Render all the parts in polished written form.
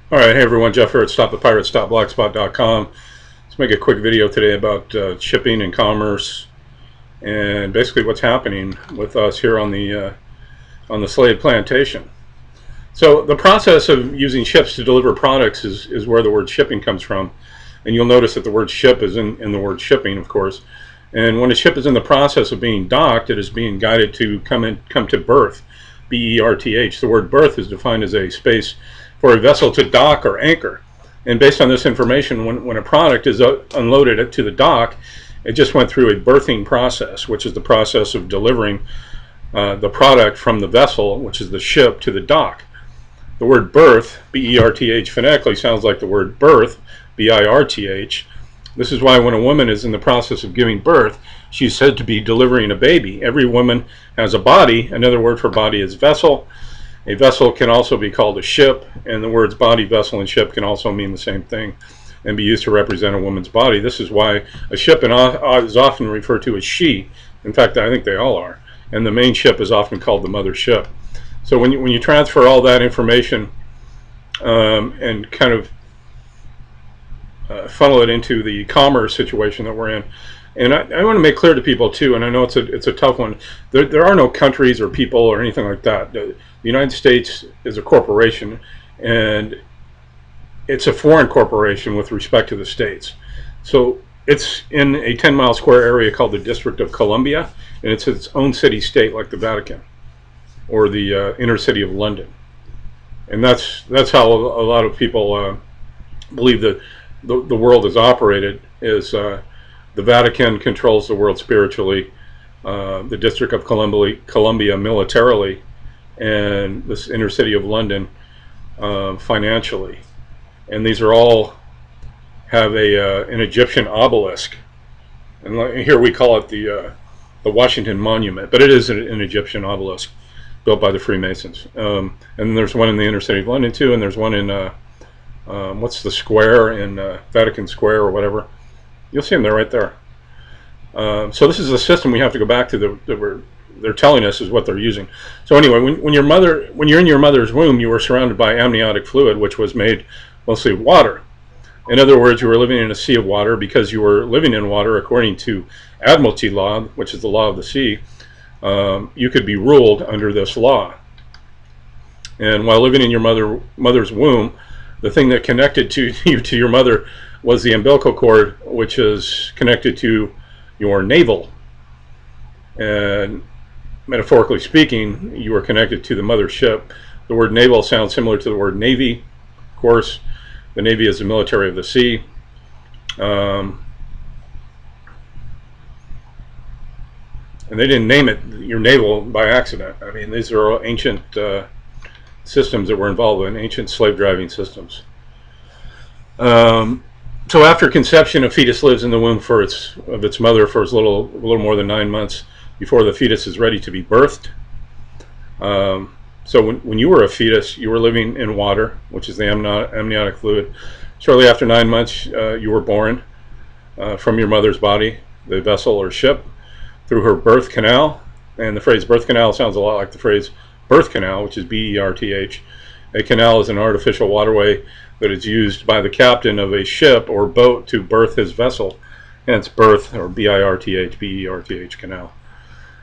All right, hey everyone, Jeff here at StopThePirates.blogspot.com. Let's make a quick video today about shipping and commerce, and basically what's happening with us here on the slave plantation. So the process of using ships to deliver products is where the word shipping comes from, and you'll notice that the word ship is in the word shipping, of course. And when a ship is in the process of being docked, it is being guided to come to berth, B-E-R-T-H. The word berth is defined as a space for a vessel to dock or anchor. And based on this information, when a product is unloaded to the dock, it just went through a berthing process, which is the process of delivering the product from the vessel, which is the ship, to the dock. The word berth, B-E-R-T-H, phonetically sounds like the word birth, B-I-R-T-H. This is why when a woman is in the process of giving birth, she's said to be delivering a baby. Every woman has a body. Another word for body is vessel. A vessel can also be called a ship, and the words body, vessel, and ship can also mean the same thing and be used to represent a woman's body. This is why a ship is often referred to as she. In fact, I think they all are. And the main ship is often called the mother ship. So when you transfer all that information and kind of funnel it into the commerce situation that we're in, and I want to make clear to people too, and I know it's a tough one. There are no countries or people or anything like that. The United States is a corporation, and it's a foreign corporation with respect to the states. So it's in a 10-mile square area called the District of Columbia, and it's its own city-state like the Vatican or the inner city of London. And that's how a lot of people believe that the world is operated. Is the Vatican controls the world spiritually, the District of Columbia militarily, and this inner city of London financially. And these are all have an Egyptian obelisk, and here we call it the Washington Monument, but it is an Egyptian obelisk built by the Freemasons. And there's one in the inner city of London too, and there's one in what's the square in Vatican Square or whatever. You'll see them there, right there. So this is a system we have to go back to that they're telling us is what they're using. So anyway, when you're in your mother's womb, you were surrounded by amniotic fluid, which was made mostly of water. In other words, you were living in a sea of water. Because you were living in water, according to Admiralty law, which is the law of the sea, you could be ruled under this law. And while living in your mother's womb, the thing that connected you to your mother was the umbilical cord, which is connected to your navel. And metaphorically speaking, you were connected to the mother ship. The word naval sounds similar to the word navy. Of course, the navy is the military of the sea. And they didn't name it your naval by accident. I mean, these are all ancient systems that were involved in, ancient slave driving systems. So after conception, a fetus lives in the womb of its mother for a little more than 9 months before the fetus is ready to be birthed. So when you were a fetus, you were living in water, which is the amniotic fluid. Shortly after 9 months, you were born from your mother's body, the vessel or ship, through her birth canal. And the phrase birth canal sounds a lot like the phrase birth canal, which is B-E-R-T-H. A canal is an artificial waterway that is used by the captain of a ship or boat to berth his vessel. Hence birth, or B-I-R-T-H, B-E-R-T-H, canal.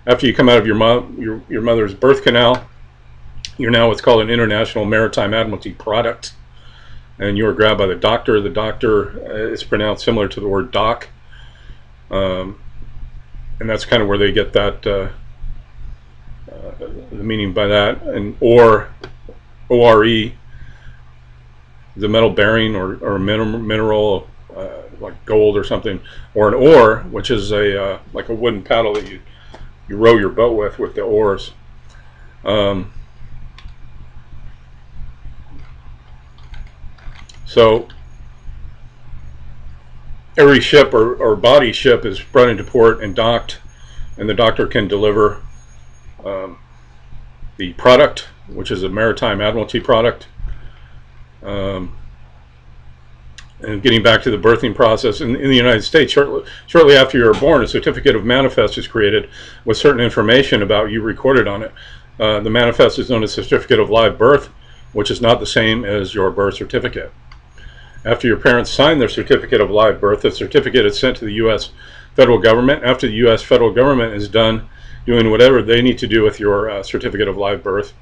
After you come out of your mother's birth canal, you're now what's called an International Maritime Admiralty product. And you are grabbed by the doctor. The doctor is pronounced similar to the word dock. And that's kind of where they get that the meaning by that. And ore, O-R-E, the metal bearing or mineral like gold or something, or an oar, which is like a wooden paddle that you row your boat with the oars. So every ship or body ship is brought into port and docked, and the doctor can deliver the product, which is a maritime admiralty product. And getting back to the birthing process, in the United States, shortly after you are born, a certificate of manifest is created with certain information about you recorded on it. The manifest is known as Certificate of Live Birth. which is not the same as your birth certificate. After your parents sign their certificate of live birth, the certificate is sent to the U.S. federal government. After the U.S. federal government is done doing whatever they need to do with your certificate of live birth,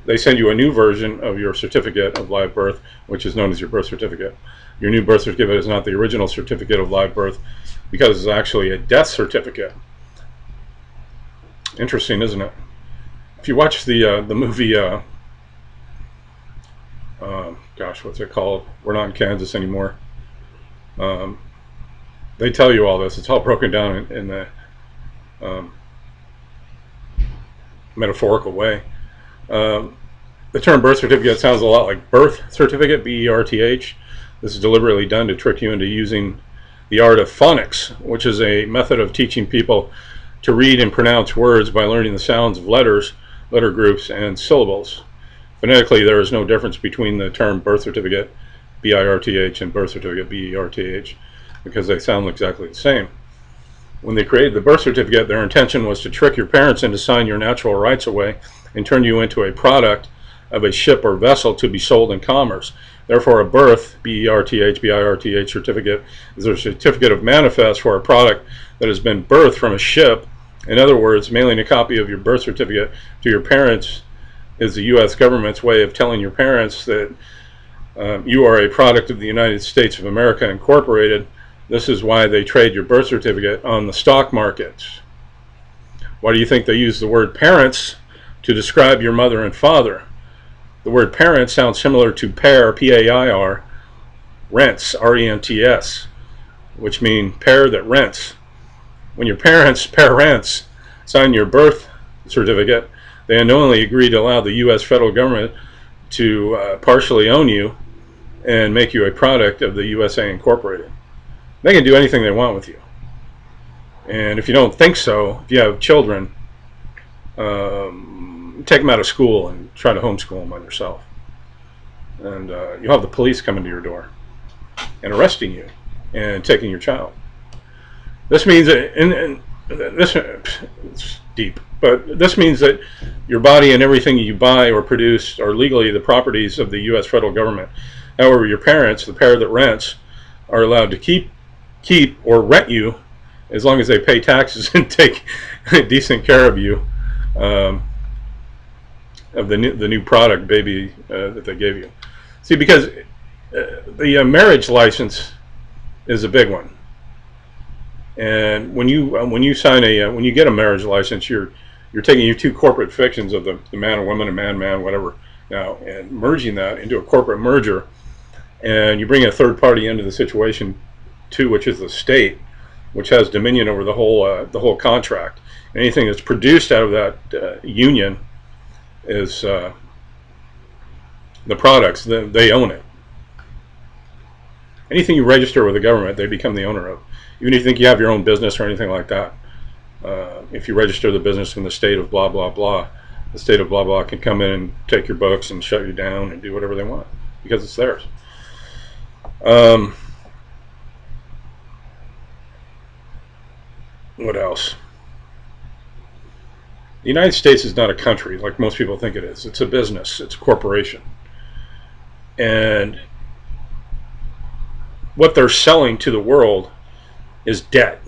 they send you a new version of your certificate of live birth, which is known as your birth certificate. Your new birth certificate is not the original certificate of live birth because it's actually a death certificate. Interesting, isn't it? If you watch the movie, gosh, what's it called? We're Not in Kansas Anymore. They tell you all this. It's all broken down in the metaphorical way. The term birth certificate sounds a lot like birth certificate, B-E-R-T-H. This is deliberately done to trick you into using the art of phonics, which is a method of teaching people to read and pronounce words by learning the sounds of letters, letter groups, and syllables. Phonetically, there is no difference between the term birth certificate, B-I-R-T-H, and birth certificate, B-E-R-T-H, because they sound exactly the same. When they created the birth certificate, their intention was to trick your parents into signing your natural rights away and turn you into a product of a ship or vessel to be sold in commerce. Therefore, a birth, B-E-R-T-H, B-I-R-T-H certificate is a certificate of manifest for a product that has been birthed from a ship. In other words, mailing a copy of your birth certificate to your parents is the U.S. government's way of telling your parents that you are a product of the United States of America Incorporated. This is why they trade your birth certificate on the stock markets. Why do you think they use the word parents to describe your mother and father? The word parent sounds similar to pair, P-A-I-R, rents, R-E-N-T-S, which mean pair that rents. When your parents sign your birth certificate, they unknowingly agree to allow the U.S. federal government to partially own you and make you a product of the USA Incorporated. They can do anything they want with you. And if you don't think so, if you have children, take them out of school and try to homeschool them on yourself. And you'll have the police coming to your door and arresting you and taking your child. This means that, and this it's deep, but this means that your body and everything you buy or produce are legally the properties of the U.S. federal government. However, your parents, the pair that rents, are allowed to keep or rent you as long as they pay taxes and take decent care of you, of the new product, baby, that they gave you. See, because the marriage license is a big one. And when you sign when you get a marriage license, you're taking your two corporate fictions of the man and woman, and man, whatever, now, and merging that into a corporate merger, and you bring a third party into the situation too, which is the state, which has dominion over the whole contract. Anything that's produced out of that union is the products. They own it. Anything you register with the government, they become the owner of. Even if you think you have your own business or anything like that, if you register the business in the state of blah, blah, blah, the state of blah, blah can come in and take your books and shut you down and do whatever they want because it's theirs. What else? The United States is not a country like most people think it is. It's a business. It's a corporation. And what they're selling to the world is debt.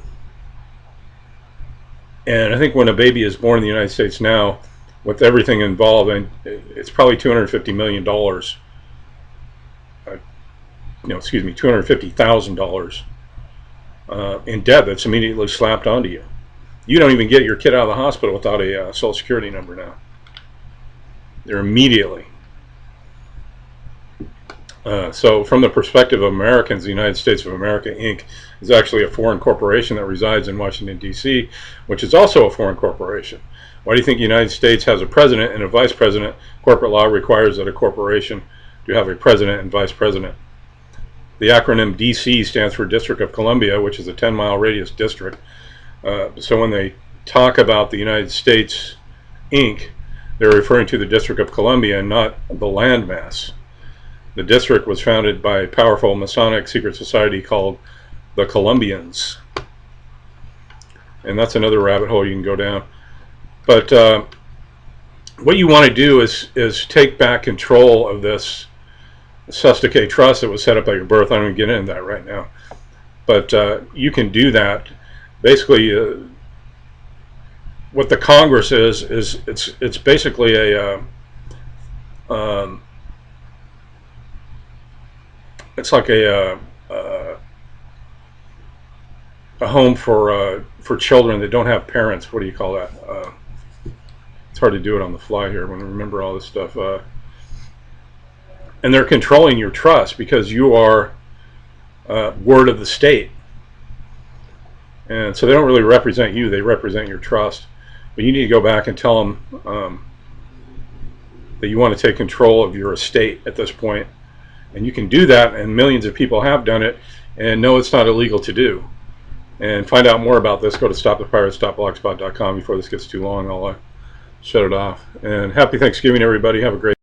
And I think when a baby is born in the United States now, with everything involved, and it's probably $250 million, $250,000 in debt that's immediately slapped onto you. You don't even get your kid out of the hospital without a Social Security number now. They're immediately. So from the perspective of Americans, the United States of America, Inc. is actually a foreign corporation that resides in Washington, D.C., which is also a foreign corporation. Why do you think the United States has a president and a vice president? Corporate law requires that a corporation to have a president and vice president. The acronym D.C. stands for District of Columbia, which is a 10-mile radius district. So when they talk about the United States, Inc., they're referring to the District of Columbia and not the landmass. The district was founded by a powerful Masonic secret society called the Columbians. And that's another rabbit hole you can go down. But what you want to do is take back control of this Sustake trust that was set up at your birth. I don't even get into that right now, but you can do that. Basically, what the Congress is it's basically um, it's like a home for children that don't have parents. What do you call that? It's hard to do it on the fly here when I remember all this stuff. And they're controlling your trust because you are word of the state. And so they don't really represent you, they represent your trust. But you need to go back and tell them that you want to take control of your estate at this point. And you can do that, and millions of people have done it, and no, it's not illegal to do. And find out more about this, go to stopthepirates.blogspot.com. Before this gets too long, I'll shut it off. And happy Thanksgiving, everybody. Have a great